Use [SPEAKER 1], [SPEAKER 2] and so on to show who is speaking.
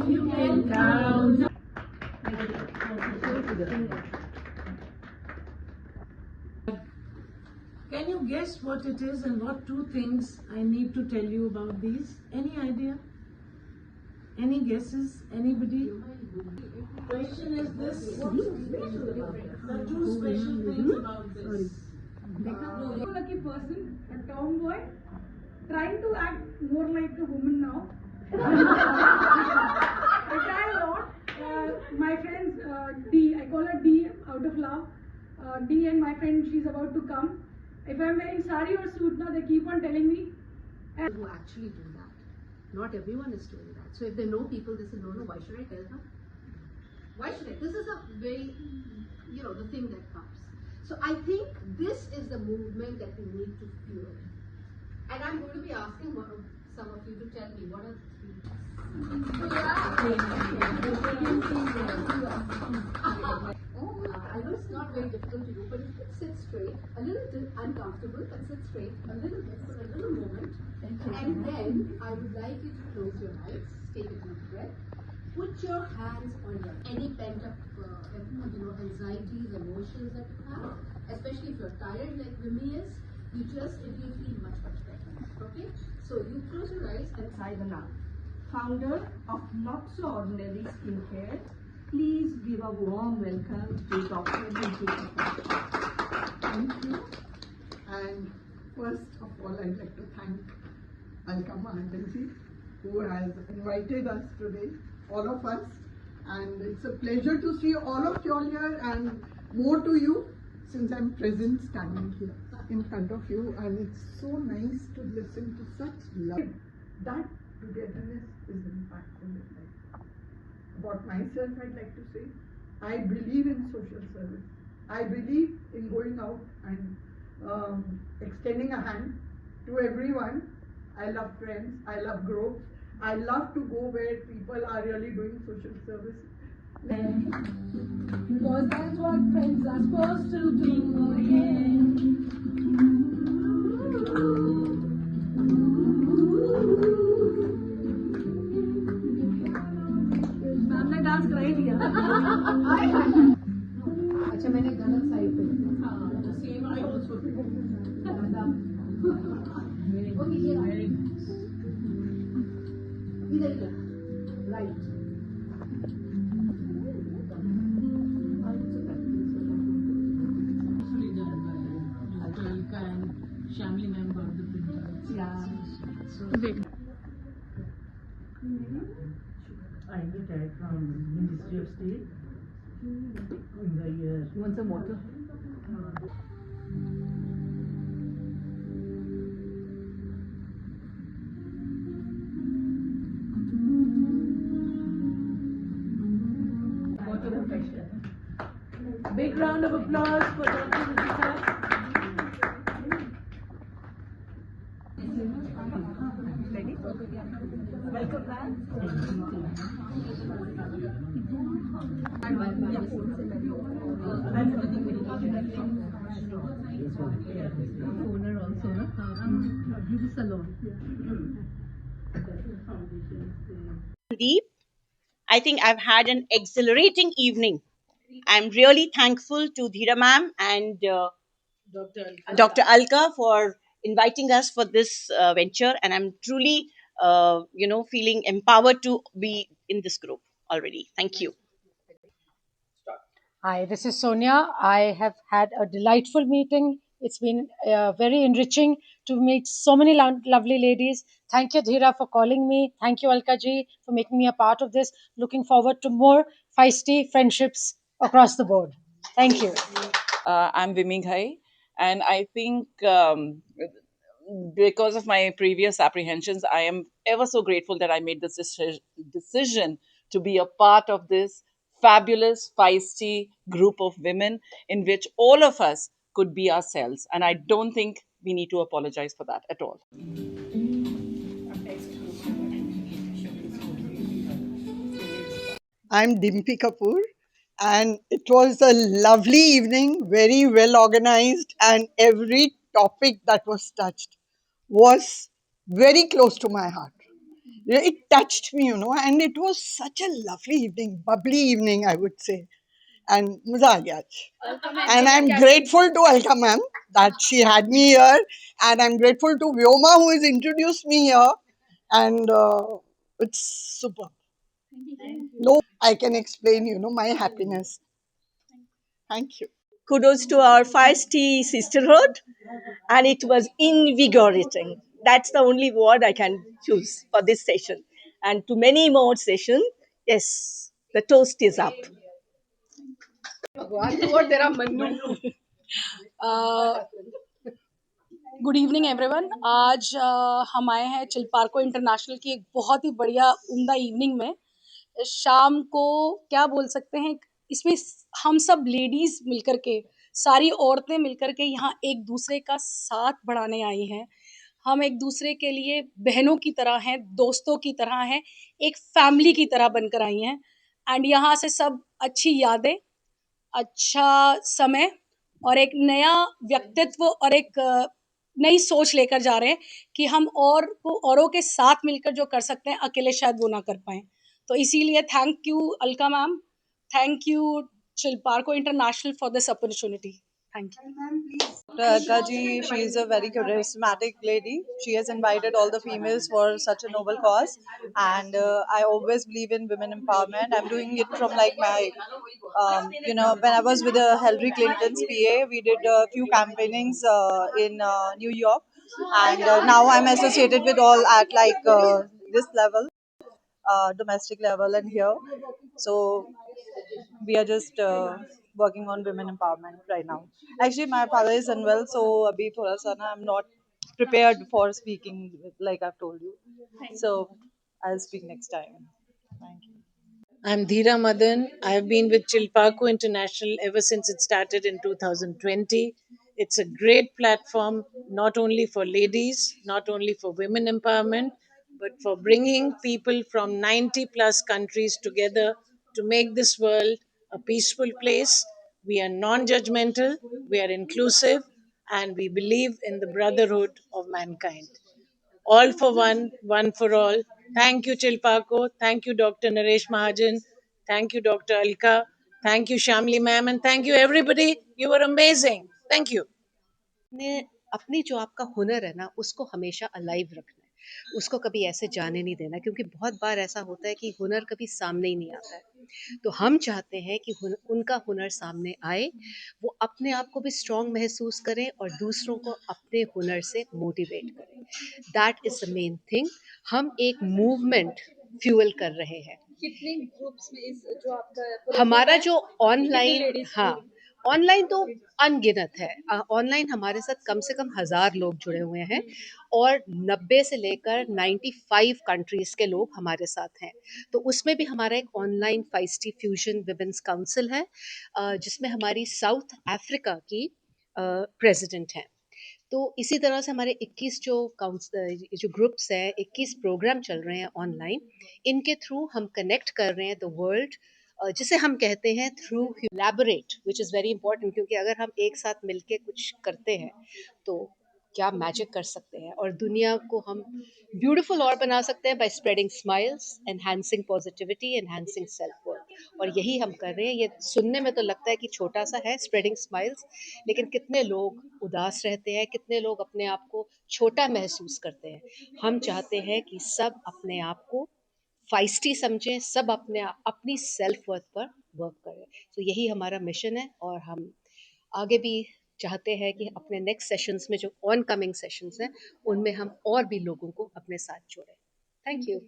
[SPEAKER 1] You can count. Can you guess what it is and what two things I need to tell you about these? Any idea? Any guesses? Anybody? Question is this. What's so special about this? The two special things about this.
[SPEAKER 2] No, lucky person, a tomboy, trying to act more like a woman now. I try a lot. My friends, D, I call her D out of love. D and my friend, she's about to come. If I'm wearing sari or suit now, they keep on telling me.
[SPEAKER 3] Who actually do that. Not everyone is doing that. So if they know people, they say, no, why should I tell her? Why should I? This is a very, the thing that comes. So I think this is the movement that we need to fuel. And I'm going to be asking some of you to tell me what are the three. I know it's not very difficult to do, but if you sit straight, a little uncomfortable, but sit straight a little bit for a little moment. And then I would like you to close your eyes, take a deep breath. Put your hands on any pent up anxieties, emotions that you have, especially if you're tired like Vimy is, it will feel much better. Okay? So you close your eyes and
[SPEAKER 4] Saidana, founder of Not So Ordinary Skincare. Please give a warm welcome to Dr. Dimpi Kapoor.
[SPEAKER 5] Thank you. And first of all, I'd like to thank Alka Mahadanji, who has invited us today, all of us. And it's a pleasure to see all of you all here and more to you since I'm present standing here in front of you. And it's so nice to listen to such love. That togetherness is impactful in life. About myself, I'd like to say, I believe in social service. I believe in going out and extending a hand to everyone. I love friends, I love groups. I love to go where people are really doing social service.
[SPEAKER 1] Because that's what friends are supposed to do. Yeah.
[SPEAKER 2] मैंने dance कराई दिया.
[SPEAKER 3] अच्छा मैंने गलत side पे
[SPEAKER 1] Same, I also do.
[SPEAKER 3] इधर right
[SPEAKER 1] Actually done by Alka and Shamli member of the printers.
[SPEAKER 4] Yeah.
[SPEAKER 1] So,
[SPEAKER 6] I retired from Ministry of State in the year.
[SPEAKER 4] You want some water?
[SPEAKER 1] big round of applause for Dr. Vidita.
[SPEAKER 3] owner also, a beauty salon.
[SPEAKER 7] Deep. I think I've had an exhilarating evening. I'm really thankful to Dhira ma'am and Dr. Alka for inviting us for this venture, and I'm truly, feeling empowered to be in this group already. Thank you.
[SPEAKER 8] Hi, this is Sonia. I have had a delightful meeting. It's been very enriching to meet so many lovely ladies. Thank you, Dhira, for calling me. Thank you, Alka ji, for making me a part of this. Looking forward to more feisty friendships across the board. Thank you.
[SPEAKER 9] I'm Vimy Ghai, and I think because of my previous apprehensions, I am ever so grateful that I made this decision to be a part of this fabulous, feisty group of women in which all of us could be ourselves. And I don't think we need to apologize for that at all.
[SPEAKER 5] I'm Dimpi Kapoor, and it was a lovely evening, very well organized, and every topic that was touched was very close to my heart. It touched me, and it was such a lovely evening, bubbly evening, I would say. And maza aa gaya aaj. And I'm grateful to Alka ma'am that she had me here, and I'm grateful to Vyoma who has introduced me here, and it's super. No, I can explain, my happiness. Thank you.
[SPEAKER 7] Kudos to our feisty sisterhood, and it was invigorating. That's the only word I can choose for this session. And to many more sessions, yes, the toast is up.
[SPEAKER 2] Good evening everyone. आज हम आए हैं चिल्पार्को international की एक बहुत ही बढ़िया उम्दा evening में। शाम को क्या बोल सकते हैं, इसमें हम सब लेडीज मिलकर के, सारी औरतें मिलकर के यहाँ एक दूसरे का साथ बढ़ाने आई हैं। हम एक दूसरे के लिए बहनों की तरह हैं, दोस्तों की तरह हैं, एक फैमिली की तरह बनकर आई हैं। एंड यहाँ से सब अच्छी यादें, अच्छा समय और एक नया व्यक्तित्व और एक नई सोच लेकर जा रहे हैं कि हम औरों के साथ मिलकर जो कर सकते हैं, अकेले शायद वो ना कर पाएं। तो इसीलिए thank you Alka ma'am, thank you Chilparco international for this opportunity. Thank you.
[SPEAKER 9] Alka ji, she is a very charismatic lady. She has invited all the females for such a noble cause, and I always believe in women empowerment. I'm doing it from like my, when I was with Hillary Clinton's PA, we did a few campaignings in New York, and now I'm associated with all at like this level, domestic level, and here. So we are just working on women empowerment right now. Actually, my father is unwell, so abhi thoda sa na, I'm not prepared for speaking like I've told you. So I'll speak next time. Thank you.
[SPEAKER 1] I'm Dheera Madan. I've been with Chilparko International ever since it started in 2020. It's a great platform, not only for ladies, not only for women empowerment, but for bringing people from 90 plus countries together to make this world a peaceful place. We are non judgmental, we are inclusive, and we believe in the brotherhood of mankind. All for one, one for all. Thank you, Chilparko. Thank you, Dr. Naresh Mahajan. Thank you, Dr. Alka. Thank you, Shamli ma'am. And thank you, everybody. You were amazing. Thank you.
[SPEAKER 10] ने अपनी जो आपका हुनर है ना, उसको हमेशा alive रखना है, उसको कभी ऐसे जाने नहीं देना, क्योंकि बहुत बार ऐसा होता है कि हुनर कभी सामने ही नहीं आता है। तो हम चाहते हैं कि उनका हुनर सामने आए, वो अपने आप को भी स्ट्रॉन्ग महसूस करें और दूसरों को अपने हुनर से मोटिवेट करें। That is the main thing. हम एक मूवमेंट फ्यूल कर रहे हैं।
[SPEAKER 3] कितने ग्रुप्स में इस जो आपका
[SPEAKER 10] हमारा जो ऑनलाइन, हाँ, ऑनलाइन तो अनगिनत है। ऑनलाइन हमारे साथ कम से कम 1000 लोग जुड़े हुए हैं और 90 से लेकर 95 कंट्रीज के लोग हमारे साथ हैं। तो उसमें भी हमारा एक online feisty fusion women's council है, जिसमें हमारी साउथ अफ्रीका की प्रेसिडेंट हैं। तो इसी तरह से हमारे 21 जो ग्रुप्स हैं, 21 प्रोग्राम चल रहे हैं ऑनलाइन। इनके थ्रू हम कनेक्ट कर रहे हैं द वर्ल्ड, जिसे हम कहते हैं through collaborate, which is very important, क्योंकि अगर हम एक साथ मिलके कुछ करते हैं तो क्या मैजिक कर सकते हैं और दुनिया को हम ब्यूटीफुल और बना सकते हैं by spreading smiles, enhancing positivity, enhancing self worth. और यही हम कर रहे हैं। ये सुनने में तो लगता है कि छोटा सा है, स्प्रेडिंग स्माइल्स, लेकिन कितने लोग उदास रहते हैं, कितने लोग अपने आप को छोटा महसूस करते हैं। हम चाहते हैं कि सब अपने आप को फाइस्टी समझें, सब अपनी सेल्फ वर्थ पर वर्क करें। तो यही हमारा मिशन है और हम आगे भी चाहते हैं कि अपने नेक्स्ट सेशंस में, जो ऑन कमिंग सेशंस हैं, उनमें हम और भी लोगों को अपने साथ जोड़ें। Thank you.